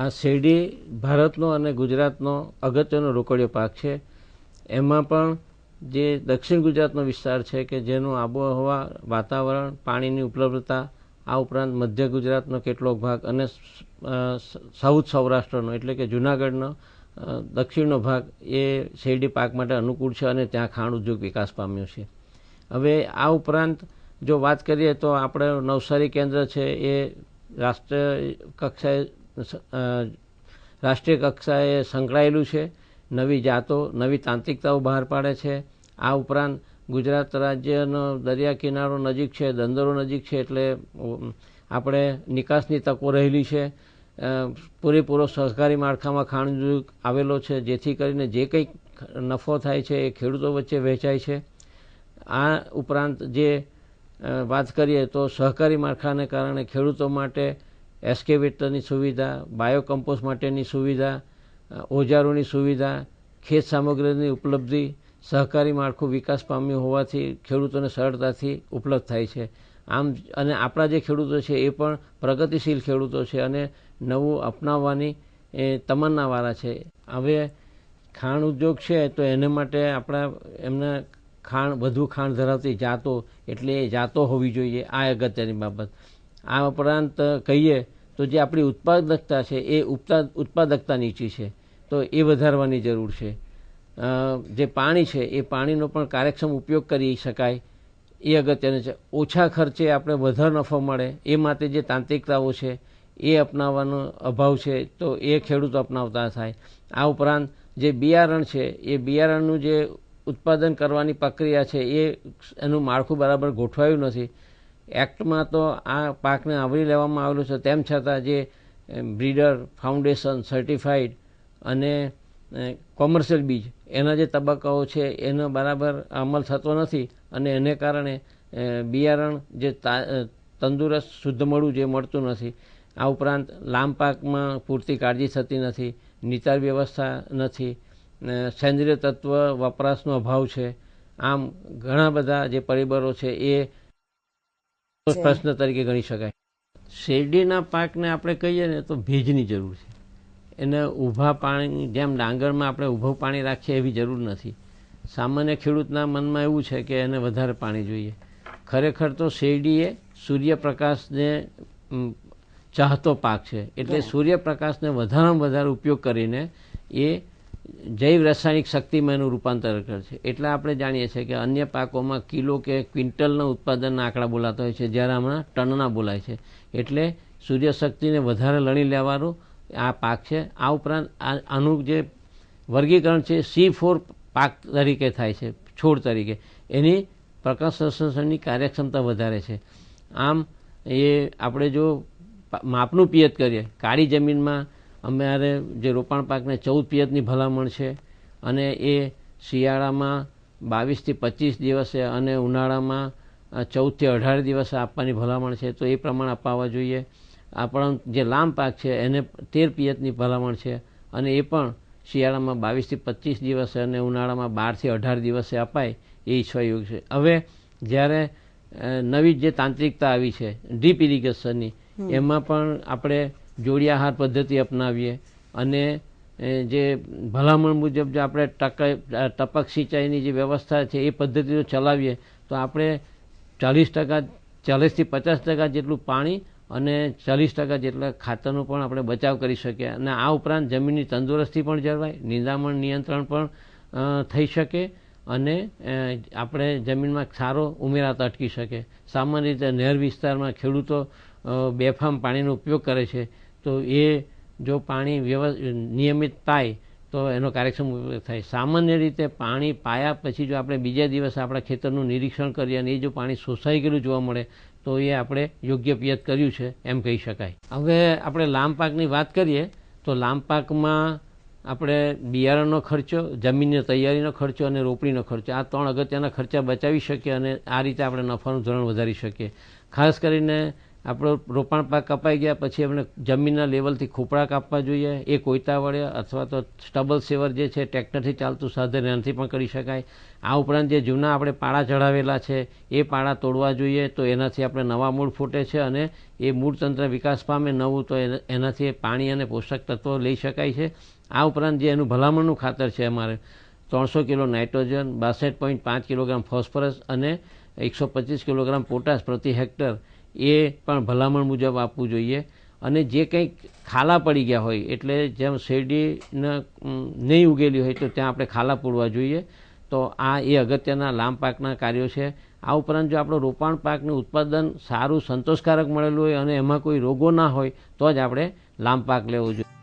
આ શેરડી ભારતનો અને ગુજરાતનો અગત્યનો રોકડિયો પાક છે. એમાં પણ જે દક્ષિણ ગુજરાતનો વિસ્તાર છે કે જેનું આબોહવા, વાતાવરણ, પાણીની ઉપલબ્ધતા, આ ઉપરાંત મધ્ય ગુજરાતનો કેટલોક ભાગ અને સાઉથ સૌરાષ્ટ્રનો એટલે કે જૂનાગઢનો દક્ષિણનો ભાગ એ શેરડી પાક માટે અનુકૂળ છે અને ત્યાં ખાંડ ઉદ્યોગ વિકાસ પામ્યો છે. હવે આ ઉપરાંત જો વાત કરીએ તો આપણે નવસારી કેન્દ્ર છે એ રાષ્ટ્રીય કક્ષાએ સંકળાયેલું છે. નવી જાતો, નવી તાંત્રિકતાઓ બહાર પાડે છે. આ ઉપરાંત ગુજરાત રાજ્યનો દરિયા કિનારો નજીક છે, બંદરો નજીક છે, એટલે આપણે નિકાસની તકો રહેલી છે. પૂરેપૂરો સહકારી માળખામાં ખાંડ ઉદ્યોગ આવેલો છે, જેથી કરીને જે કંઈક નફો થાય છે એ ખેડૂતો વચ્ચે વહેંચાય છે. આ ઉપરાંત જે વાત કરીએ તો સહકારી માળખાને કારણે ખેડૂતો માટે એસ્કેવેટરની સુવિધા, બાયોકમ્પોસ્ટ માટેની સુવિધા, ઓજારોની સુવિધા, ખેત સામગ્રીની ઉપલબ્ધિ, સહકારી માળખું વિકાસ પામ્યું હોવાથી ખેડૂતોને સરળતાથી ઉપલબ્ધ થાય છે. આમ અને આપણા જે ખેડૂતો છે એ પણ પ્રગતિશીલ ખેડૂતો છે અને નવું અપનાવવાની તમન્નાવાળા છે. હવે ખાંડ ઉદ્યોગ છે તો એને માટે આપણા એમને વધુ ખાંડ ધરાવતી જાતો એટલે એ જાતો હોવી જોઈએ, આ અગત્યની બાબત. આ ઉપરાંત કહીએ તો જે આપણી ઉત્પાદકતા છે એ ઉત્પાદકતા નીચી છે, તો એ વધારવાની જરૂર છે. જે પાણી છે એ પાણીનો પણ કાર્યક્ષમ ઉપયોગ કરી શકાય એ અગત્યનું છે. ઓછા ખર્ચે આપણે વધારે નફો મળે એ માટે જે તાંત્રિકતાઓ છે એ અપનાવવાનો અભાવ છે, તો એ ખેડૂતો અપનાવતા થાય. આ ઉપરાંત જે બિયારણ છે એ બિયારણનું જે ઉત્પાદન કરવાની પ્રક્રિયા છે એનું માળખું બરાબર ગોઠવાયું નથી. એક્ટમાં તો આ પાકને આવરી લેવામાં આવેલું છે, તેમ છતાં જે બ્રીડર, ફાઉન્ડેશન, સર્ટિફાઈડ અને કોમર્શિયલ બીજ એના જે તબક્કાઓ છે એનો બરાબર અમલ થતો નથી અને એને કારણે બિયારણ જે તંદુરસ્ત શુદ્ધ મળવું જે મળતું નથી. આ ઉપરાંત લાંબ પાકમાં પૂરતી કાળજી થતી નથી, નિતાર વ્યવસ્થા નથી, સેન્દ્રિય તત્વ વપરાશનો અભાવ છે. આમ ઘણા બધા જે પરિબળો છે એ પ્રશ્ન તરીકે ગણી શકાય. શેરડીના પાકને આપણે કહીએ ને તો ભેજની જરૂર છે. એને ઊભા પાણી, જેમ ડાંગરમાં આપણે ઊભું પાણી રાખીએ એવી જરૂર નથી. સામાન્ય ખેડૂતના મનમાં એવું છે કે એને વધારે પાણી જોઈએ. ખરેખર તો શેરડી એ સૂર્યપ્રકાશને ચાહતો પાક છે, એટલે સૂર્યપ્રકાશને વધારેમાં વધારે ઉપયોગ કરીને એ જૈવ રાસાયણિક શક્તિમાં એનું રૂપાંતર કરે છે. એટલે આપણે જાણીએ છીએ કે અન્ય પાકોમાં કિલો કે ક્વિન્ટલના ઉત્પાદનના આંકડા બોલાતા હોય છે, જ્યારે હમણાં ટનના બોલાય છે. એટલે સૂર્યશક્તિને વધારે લણી લેવાનું આ પાક છે. આ ઉપરાંત આનું જે વર્ગીકરણ છે C4 પાક તરીકે થાય છે, છોડ તરીકે. એની પ્રકાશ સંશ્લેષણની કાર્યક્ષમતા વધારે છે. આમ એ આપણે જો માપનું પિયત કરીએ, કાળી જમીનમાં અમારે જે રોપાણ પાકને 14 પિયતની ભલામણ છે અને એ શિયાળામાં 22 થી 25 દિવસે અને ઉનાળામાં 14 થી 18 દિવસે આપવાની ભલામણ છે, તો એ પ્રમાણે અપાવવા જોઈએ. આપણા જે લાંબ પાક છે એને 13 પિયતની ભલામણ છે અને એ પણ શિયાળામાં 22 થી 25 દિવસે અને ઉનાળામાં 12 થી 18 દિવસે અપાય એ ઈચ્છવા યોગ્ય છે. હવે જ્યારે નવી જે તાંત્રિકતા આવી છે ડ્રીપ ઇરિગેશનની, એમાં પણ આપણે જોડિયા હાર પદ્ધતિ અપનાવીએ અને જે ભલામણ મુજબ જો આપણે ટપક સિંચાઈની જે વ્યવસ્થા છે એ પદ્ધતિઓ ચલાવીએ તો આપણે 40% થી 50% જેટલું પાણી અને 40% જેટલા ખાતરનો પણ આપણે બચાવ કરી શકીએ. અને આ ઉપરાંત જમીનની તંદુરસ્તી પણ જળવાય, નિંદામણ નિયંત્રણ પણ થઈ શકે અને આપણે જમીનમાં સારો ઉમેરાતો અટકી શકે. સામાન્ય રીતે નહેર વિસ્તારમાં ખેડૂતો બેફામ પાણીનો ઉપયોગ કરે છે, તો એ જો પાણી નિયમિત પાય તો એનો કાર્યક્ષમ ઉપયોગ થાય. સામાન્ય રીતે પાણી પાયા પછી જો આપણે બીજા દિવસે આપણા ખેતરનું નિરીક્ષણ કરીએ અને એ જો પાણી શોષાઈ ગયેલું જોવા મળે તો એ આપણે યોગ્ય પિયત કર્યું છે એમ કહી શકાય. હવે આપણે લાંબ પાકની વાત કરીએ તો લાંબ પાકમાં આપણે બિયારણનો ખર્ચો, જમીનની તૈયારીનો ખર્ચો અને રોપણીનો ખર્ચો, આ 3 અગત્યના ખર્ચા બચાવી શકીએ અને આ રીતે આપણે નફાનું ધોરણ વધારી શકીએ. ખાસ કરીને આપણો રોપાણ પાક કપાઈ ગયા પછી આપણે જમીનના લેવલથી ખોપડા કાપવા જોઈએ, એ કોયતા વડે અથવા તો સ્ટબલ સેવર જે છે ટ્રેક્ટરથી ચાલતું સાધન એનાથી પણ કરી શકાય. આ ઉપરાંત જે જૂના આપણે પાળા ચડાવેલા છે એ પાળા તોડવા જોઈએ, તો એનાથી આપણે નવા મૂળ ફૂટે છે અને એ મૂળતંત્ર વિકાસ પામે નવું, તો એનાથી પાણી અને પોષક તત્વો લઈ શકાય છે. આ ઉપરાંત જે એનું ભલામણનું ખાતર છે અમારે 300 કિલો નાઇટ્રોજન, 62.5 કિલોગ્રામ ફોસ્ફરસ અને 125 કિલોગ્રામ પોટાશ પ્રતિ હેક્ટર એ પણ ભલામણ મુજબ આપવું જોઈએ. અને જે કંઈક ખાલા પડી ગયા હોય, એટલે જેમ શેરડીને નહીં ઉગેલી હોય તો ત્યાં આપણે ખાલા પૂરવા જોઈએ. તો આ એ અગત્યના લાંબ પાકના કાર્યો છે. આ ઉપરાંત જો આપણો રોપાણ પાકનું ઉત્પાદન સારું સંતોષકારક મળેલું હોય અને એમાં કોઈ રોગો ના હોય તો જ આપણે લાંબ પાક લેવો જોઈએ.